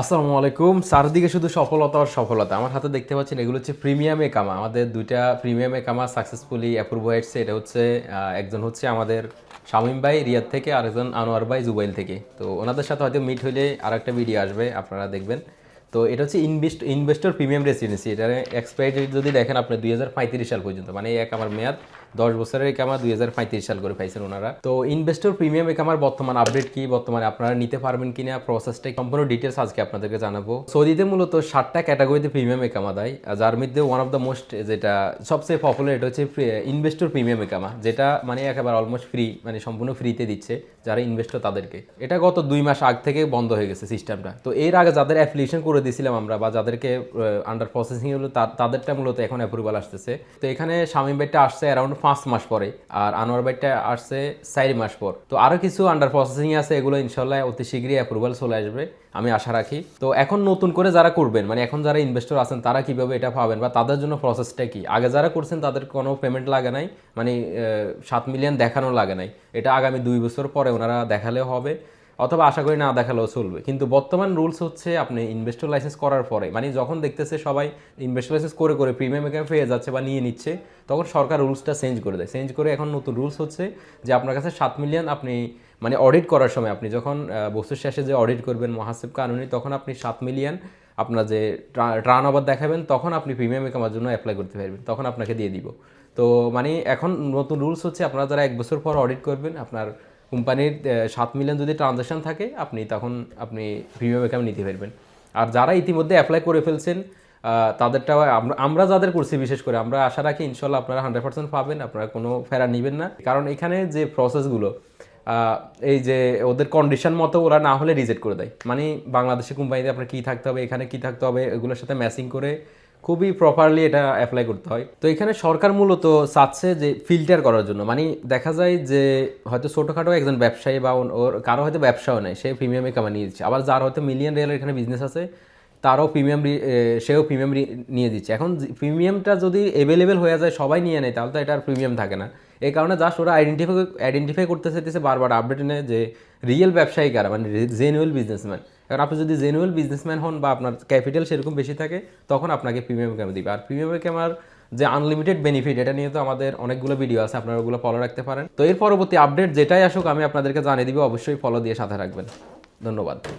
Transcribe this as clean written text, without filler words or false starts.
আসসালামু আলাইকুম। চারদিকে শুধু সফলতা আর সফলতা। আমার হাতে দেখতে পাচ্ছেন এগুলো হচ্ছে প্রিমিয়াম একামা। আমাদের দুইটা প্রিমিয়াম একামা সাকসেসফুলি অ্যাপ্রুভ হয়েছে। এটা হচ্ছে একজন হচ্ছে আমাদের শামীম ভাই রিয়াদ থেকে, আর একজন আনোয়ার ভাই জুবাইল থেকে। তো ওনাদের সাথে হয়তো মিট হইলে আর একটা ভিডিও আসবে, আপনারা দেখবেন। তো এটা হচ্ছে ইনভেস্টর প্রিমিয়াম রেসিডেন্সি। এটার এক্সপায়ারি ডেট যদি দেখেন আপনি 2035 সাল পর্যন্ত, মানে এই একামার মেয়াদ 10 বছরের একামা 2035 সাল করে পাইছেন ওনারা। তো ইনভেস্টর প্রিমিয়াম একামার বর্তমান আপডেট কি, বর্তমানে আপনারা নিতে পারবেন কিনা, প্রসেসটা সম্পূর্ণ ডিটেলস আজকে আপনাদেরকে জানাবো। সৌদিতে মূলত 7টা ক্যাটাগরিতে প্রিমিয়াম একামা দেয়, যার মধ্যে ওয়ান অফ দ্য মোস্ট যেটা সবচেয়ে পপুলার এটা হচ্ছে ইনভেস্টর প্রিমিয়াম একামা, যেটা মানে একেবারে অলমোস্ট ফ্রি, মানে সম্পূর্ণ ফ্রিতে দিচ্ছে যারা ইনভেস্টর তাদেরকে। এটা গত 2 মাস আগ থেকে বন্ধ হয়ে গেছে সিস্টেমটা। তো এর আগে যাদের অ্যাপ্লিকেশন করে দিয়েছিলাম আমরা, বা যাদেরকে আন্ডার প্রসেসিং হলো, তাদেরটা মূলত এখন অ্যাপ্রুভাল আসতেছে। তো এখানে শামীম ভাইটা আসছে অ্যারাউন্ড 5 মাস পরে, আর আনোয়ার ভাইটা আসছে 4 মাস পর। তো আরও কিছু আন্ডার প্রসেসিং আছে, এগুলো ইনশাল্লাহ অতি শীঘ্রই অ্যাপ্রুভাল চলে আসবে, আমি আশা রাখি। তো এখন নতুন করে যারা করবেন, মানে এখন যারা ইনভেস্টর আছেন তারা কিভাবে এটা পাবেন, বা তাদের জন্য প্রসেসটা কি। আগে যারা করছেন তাদের কোনো পেমেন্ট লাগে নাই, মানে 7 মিলিয়ন দেখানো লাগে নাই। এটা আগামী 2 বছর পরে ওনারা দেখালেও হবে, অথবা আশা করি না দেখালেও চলবে। কিন্তু বর্তমান রুলস হচ্ছে আপনি ইনভেস্টর লাইসেন্স করার পরে, মানে যখন দেখতেছে সবাই ইনভেস্টর লাইসেন্স করে করে প্রিমিয়াম একাউন্ট পেয়ে যাচ্ছে বা নিয়ে নিচ্ছে, তখন সরকার রুলসটা চেঞ্জ করে দেয়। চেঞ্জ করে এখন নতুন রুলস হচ্ছে যে আপনার কাছে 7 মিলিয়ন আপনি, মানে অডিট করার সময় আপনি যখন বছর শেষে যে অডিট করবেন মহাসেব কানুনি, তখন আপনি 7 মিলিয়ন আপনার যে টার্ন ওভার দেখাবেন, তখন আপনি প্রিমিয়াম একাউন্টের জন্য অ্যাপ্লাই করতে পারবেন, তখন আপনাকে দিয়ে দিব। তো মানে এখন নতুন রুলস হচ্ছে আপনারা যারা 1 বছর পর অডিট করবেন, আপনার কোম্পানির 7 মিলিয়ন যদি ট্রানজাকশন থাকে, তখন আপনি প্রিমিয়াম অ্যাকাউন্ট নিতে পারবেন। আর যারা ইতিমধ্যে অ্যাপ্লাই করে ফেলছেন তাদেরটাও আমরা যাদের করছি, বিশেষ করে আমরা আশা রাখি ইনশাল্লাহ আপনারা 100% পাবেন, আপনারা কোনো ফেরা নেবেন না। কারণ এখানে যে প্রসেসগুলো, এই যে ওদের কন্ডিশন মতো ওরা না হলে রিজেক্ট করে দেয়। মানে বাংলাদেশের কোম্পানিতে আপনার কী থাকতে হবে, এখানে কী থাকতে হবে, এগুলোর সাথে ম্যাচিং করে খুবই প্রপারলি এটা অ্যাপ্লাই করতে হয়। তো এখানে সরকার মূলত চাচ্ছে যে ফিল্টার করার জন্য, মানে দেখা যায় যে হয়তো ছোটোখাটো একজন ব্যবসায়ী বা ওর কারো হয়তো ব্যবসাও নেই, সে প্রিমিয়ামে কামা নিয়ে দিচ্ছে। আবার যার হয়তো মিলিয়ন রিয়ালের এখানে বিজনেস আছে, তারও প্রিমিয়াম, সেও প্রিমিয়াম নিয়ে দিচ্ছে। এখন প্রিমিয়ামটা যদি অ্যাভেলেবেল হয়ে যায়, সবাই নিয়ে নেয়, তাহলে তো এটা আর প্রিমিয়াম থাকে না। এই কারণে জাস্ট ওরা আইডেন্টিফাই করতে চাইতেছে বারবার আপডেট এনে যে রিয়েল ব্যবসায়ী কারা, মানে জেনুয়েল বিজনেসম্যান। কারণ আপনি যদি জেনুয়েল বিজনেসম্যান হন বা আপনার ক্যাপিটাল সেরকম বেশি থাকে, তখন আপনাকে প্রিমিয়াম ক্যামেরা দিবে। আর প্রিমিয়াম ক্যামেরার যে আনলিমিটেড বেনিফিট, এটা নিয়ে তো আমাদের অনেকগুলো ভিডিও আছে, আপনারা ওগুলো ফলো রাখতে পারেন। তো এর পরবর্তী আপডেট যেটাই আসুক আমি আপনাদেরকে জানিয়ে দিব, অবশ্যই ফলো দিয়ে সাথে রাখবেন। ধন্যবাদ।